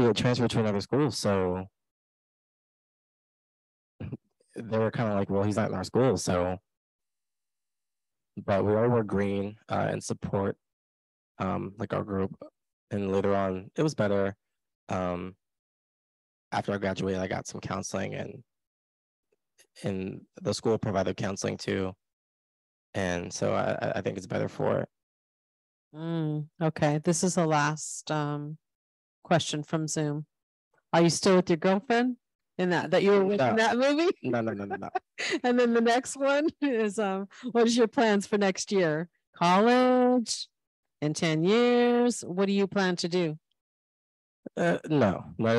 Speaker 1: had transferred to another school, so they were kind of like, well, he's not in our school, so. But we all were green and support, like our group, and later on it was better. After I graduated, I got some counseling, and the school provided counseling too, and so I think it's better for it.
Speaker 3: Okay, this is the last question from Zoom. Are you still with your girlfriend in that you were with in that movie?
Speaker 1: No.
Speaker 3: And then the next one is what is your plans for next year? College? In 10 years? What do you plan to do?
Speaker 1: No. I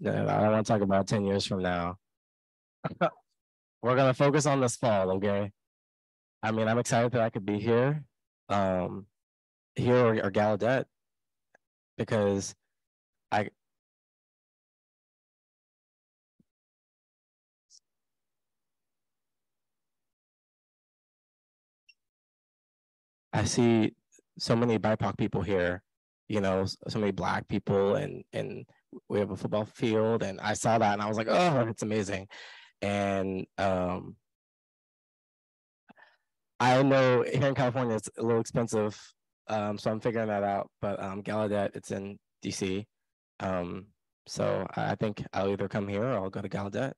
Speaker 1: don't want to talk about 10 years from now. We're gonna focus on this fall, okay? I mean, I'm excited that I could be here, here or Gallaudet, because I see so many BIPOC people here, so many Black people, and we have a football field, and I saw that and I was like, oh, it's amazing. And I know here in California it's a little expensive, so I'm figuring that out. But Gallaudet, it's in DC, so I think I'll either come here or I'll go to Gallaudet.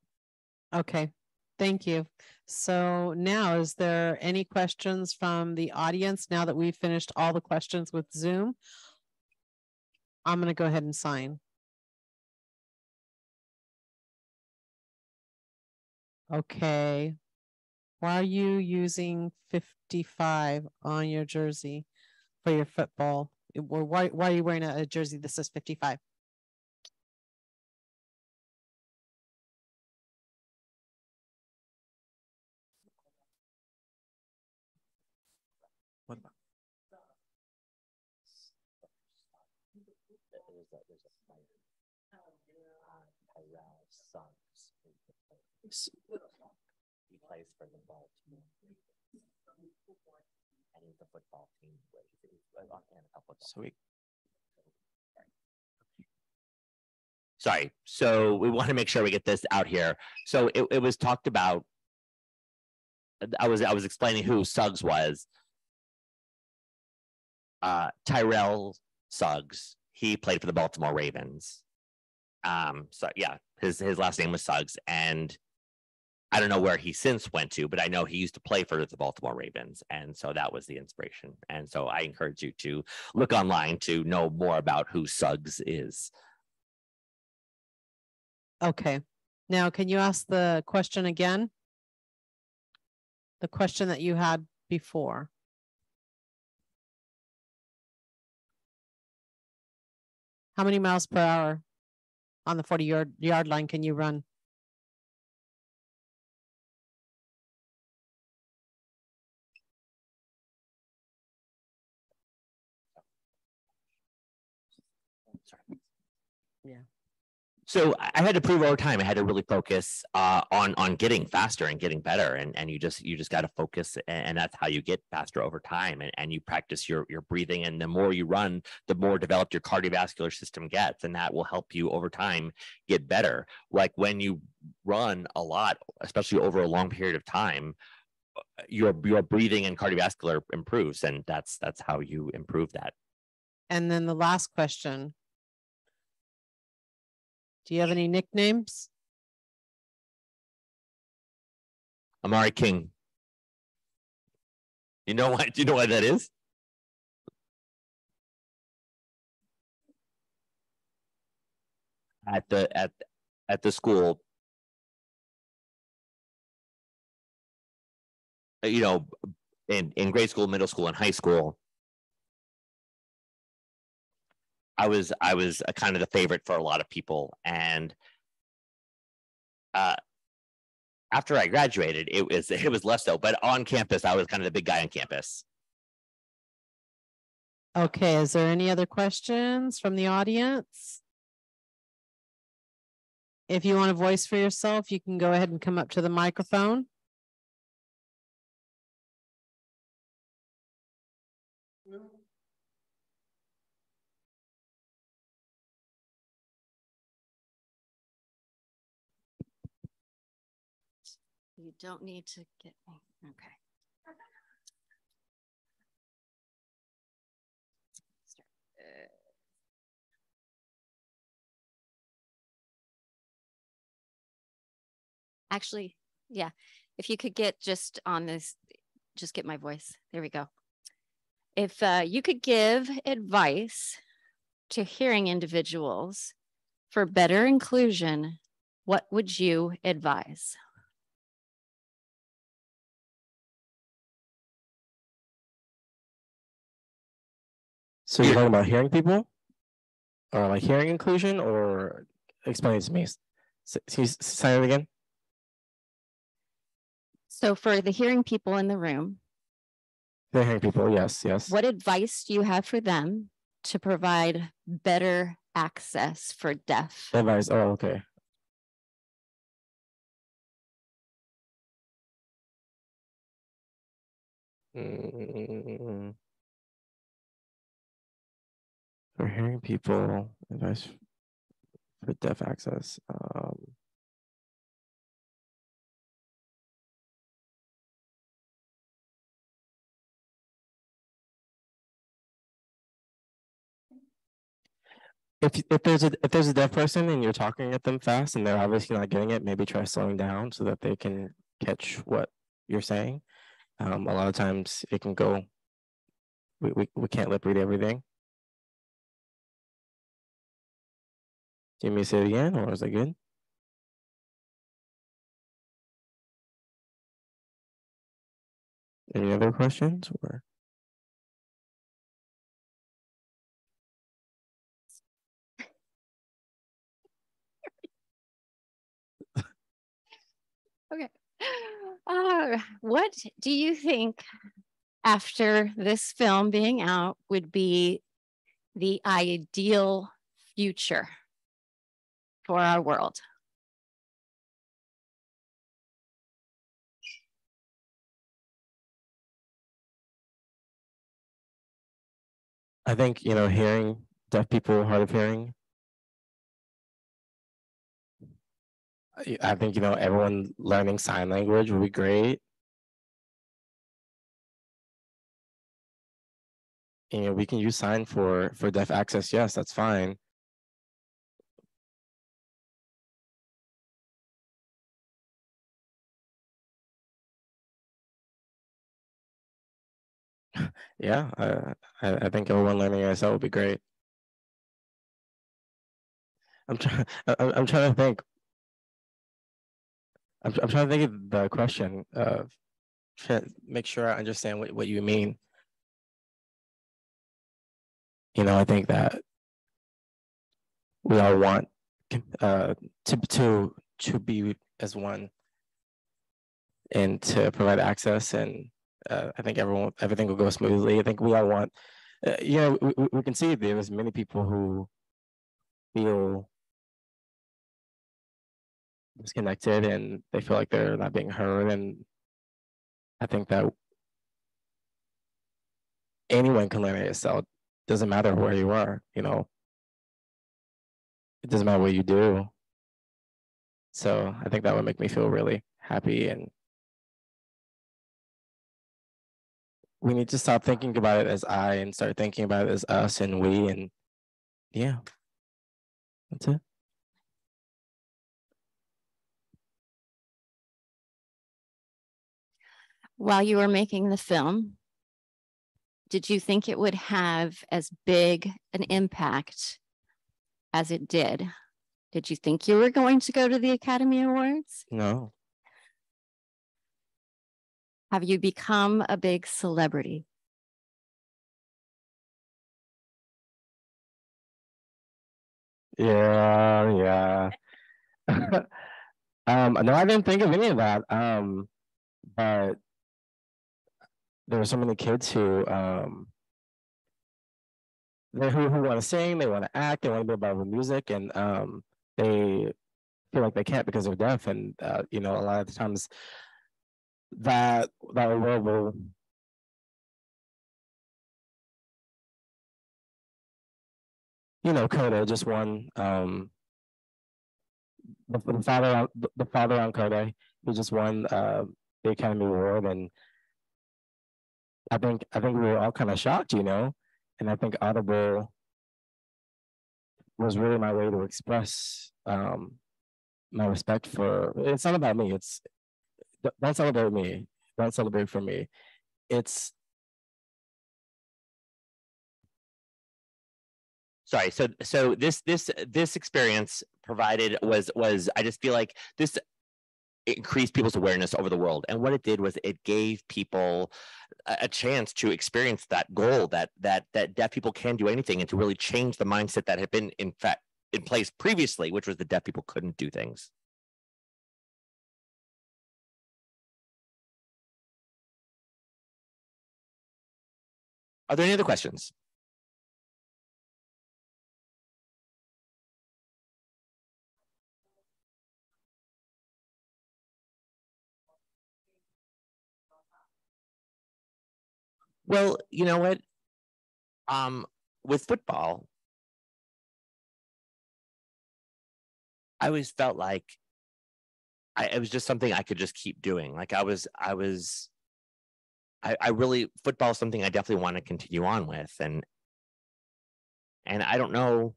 Speaker 3: Okay, thank you. So now, is there any questions from the audience now that we've finished all the questions with Zoom? I'm going to go ahead and sign. Okay. Why are you using 55 on your jersey for your football? Why are you wearing a jersey that says 55?
Speaker 1: What about?
Speaker 2: He plays for the Baltimore. And he's the football team. Sorry. So we want to make sure we get this out here. So it was talked about. I was explaining who Suggs was. Tyrell Suggs. He played for the Baltimore Ravens. So yeah, his last name was Suggs, and I don't know where he since went to, but I know he used to play for the Baltimore Ravens, and so that was the inspiration. And so I encourage you to look online to know more about who Suggs is.
Speaker 3: Okay. Now, can you ask the question again? The question that you had before. How many miles per hour on the 40-yard line can you run? Yeah.
Speaker 2: So I had to prove over time. I had to really focus on getting faster and getting better, and you just got to focus, and that's how you get faster over time. And you practice your breathing, and the more you run, the more developed your cardiovascular system gets, and that will help you over time get better. Like when you run a lot, especially over a long period of time, your breathing and cardiovascular improves, and that's how you improve that.
Speaker 3: And then the last question. Do you have any nicknames?
Speaker 2: Amaree King. You know why? Do you know why that is? At the school, you know, in grade school, middle school, and high school, I was kind of the favorite for a lot of people, and after I graduated, it was less so. But on campus, I was kind of the big guy on campus.
Speaker 3: Okay, is there any other questions from the audience? If you want to voice for yourself, you can go ahead and come up to the microphone.
Speaker 4: You don't need to get me. Okay. Actually, yeah. If you could get just on this, just get my voice. There we go. If you could give advice to hearing individuals for better inclusion, what would you advise?
Speaker 1: So you're talking about hearing people, or like hearing inclusion, or explain it to me. Can you say it again?
Speaker 4: So for the hearing people in the room,
Speaker 1: The hearing people, yes.
Speaker 4: what advice do you have for them to provide better access for deaf?
Speaker 1: Advice. Oh, okay. For hearing people, advice for deaf access. If there's a deaf person and you're talking at them fast and they're obviously not getting it, maybe try slowing down so that they can catch what you're saying. A lot of times it can go. We can't lip read everything. Do you want me to say it again, or is that good? Any other questions, or?
Speaker 4: Okay. What do you think after this film being out would be the ideal future for our world?
Speaker 1: I think, hearing, deaf people, hard of hearing. I think, everyone learning sign language would be great. We can use sign for deaf access. Yes, that's fine. Yeah, I think everyone learning ASL would be great. I'm trying. I'm trying to think. I'm trying to think of the question. Make sure I understand what you mean. I think that we all want to be as one and to provide access, and I think everything will go smoothly. I think we all want, we can see there's many people who feel disconnected and they feel like they're not being heard, and I think that anyone can learn ASL. Doesn't matter where you are, it doesn't matter what you do. So I think that would make me feel really happy, and we need to stop thinking about it as I and start thinking about it as us and we, and yeah, that's it.
Speaker 4: While you were making the film, did you think it would have as big an impact as it did? Did you think you were going to go to the Academy Awards?
Speaker 1: No.
Speaker 4: Have you become a big celebrity?
Speaker 1: Yeah. No, I didn't think of any of that. But there are so many kids who who want to sing, they want to act, they want to be involved with music, and they feel like they can't because they're deaf, and a lot of the times that award will Coda just won the father on Coda, he just won the Academy Award, and I think we were all kind of shocked, and I think Audible was really my way to express my respect for. It's not about me. Don't celebrate me. Don't celebrate for me. It's
Speaker 2: Sorry. So this experience provided was I just feel like this increased people's awareness over the world, and what it did was it gave people a chance to experience that goal that deaf people can do anything, and to really change the mindset that had been in place previously, which was the deaf people couldn't do things. Are there any other questions? Well, you know what? With football, I always felt like it was just something I could just keep doing. Like I really, football is something I definitely want to continue on with, and I don't know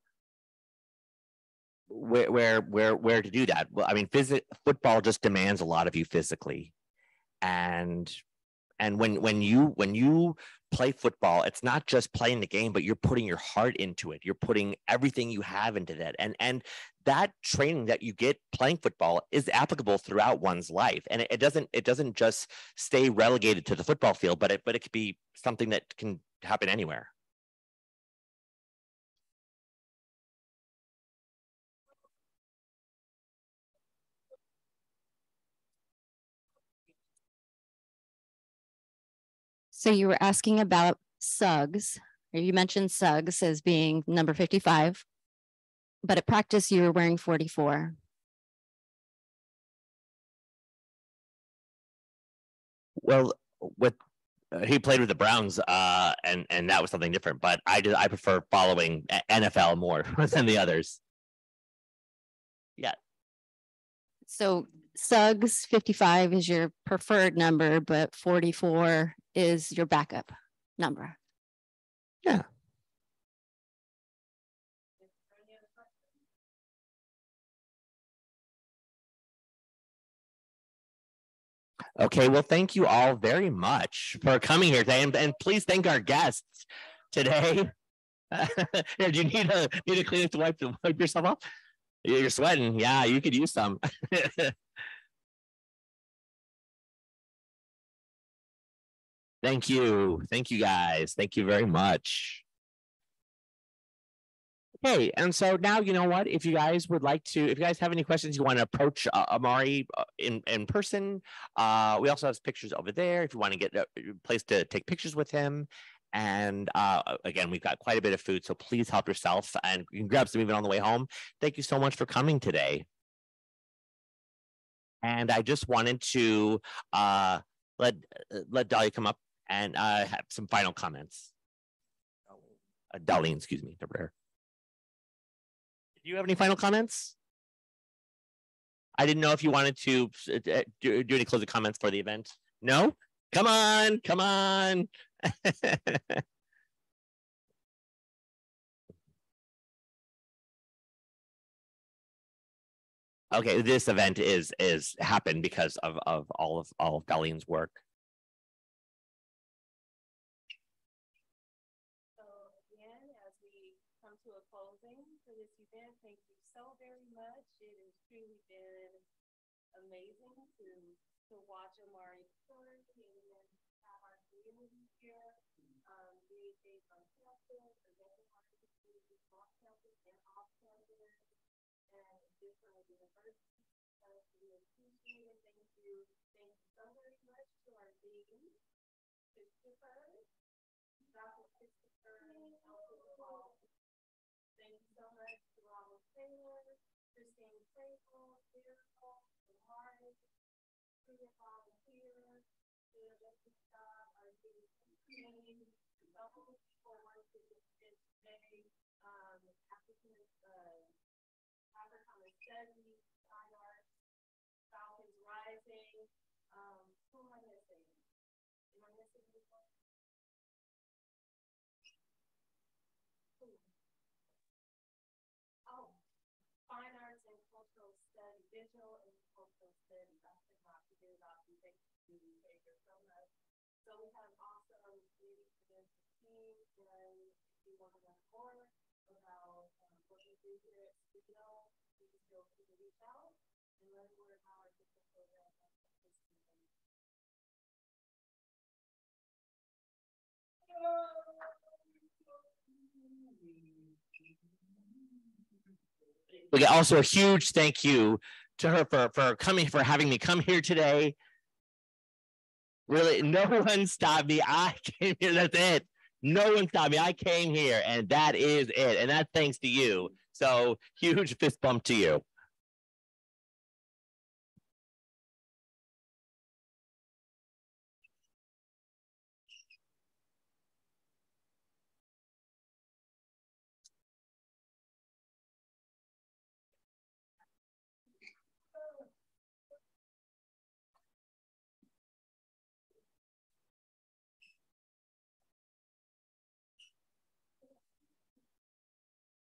Speaker 2: where to do that. Well, I mean, football just demands a lot of you physically, and when you play football, it's not just playing the game, but you're putting your heart into it. You're putting everything you have into that, and that training that you get playing football is applicable throughout one's life, and it doesn't just stay relegated to the football field, but it could be something that can happen anywhere.
Speaker 4: So you were asking about SUGS, or you mentioned SUGS as being number 55, but at practice you were wearing 44.
Speaker 2: Well, he played with the Browns, and that was something different. But I prefer following NFL more than the others. Yeah.
Speaker 4: So SUGS 55 is your preferred number, but 44 is your backup number.
Speaker 2: Yeah. Okay, well, thank you all very much for coming here today, and please thank our guests today. Here, do you need a Kleenex to wipe yourself off? You're sweating. Yeah, you could use some. Thank you guys. Thank you very much. Okay, and so now you know what? If you guys would like to, if you guys have any questions, you want to approach Amaree in person. We also have pictures over there if you want to get a place to take pictures with him. And again, we've got quite a bit of food, so please help yourself, and you can grab some even on the way home. Thank you so much for coming today. And I just wanted to let Dahlia come up and have some final comments. Darlene, excuse me, over there. Do you have any final comments? I didn't know if you wanted to do any closing comments for the event. No? Come on, come on. Okay, this event is happened because of all of Darlene's work.
Speaker 3: So again, as we come to a closing for this event, thank you so very much. It has truly been amazing to watch Amaree work and have our community here. Be safe on campus, again, our community off campus and off campus, and different universities. We appreciate it. Thank you. Thank you so very much to our dean, Christopher, Dr. Christopher, and Hall. Thank you so much to Ronald Taylor, Christine Cravel, Miracle, Amaree, student volunteers, the Justice Job, our student team, all the people working today, Africana Studies, Fine Arts, Falcons Rising. Who am I missing? Am I missing anyone? Oh, Fine Arts and Cultural Study, Visual and Cultural Studies. I could not forget about you. Thank you so much. So we have awesome community credential team, and if you want to learn more about what we do here at Studio, please feel free to reach out and learn more about our different programs at this season.
Speaker 2: Okay, also a huge thank you to her for coming, for having me come here today. Really, no one stopped me. I came here. That's it. No one stopped me. I came here, and that is it. And that's thanks to you. So huge fist bump to you.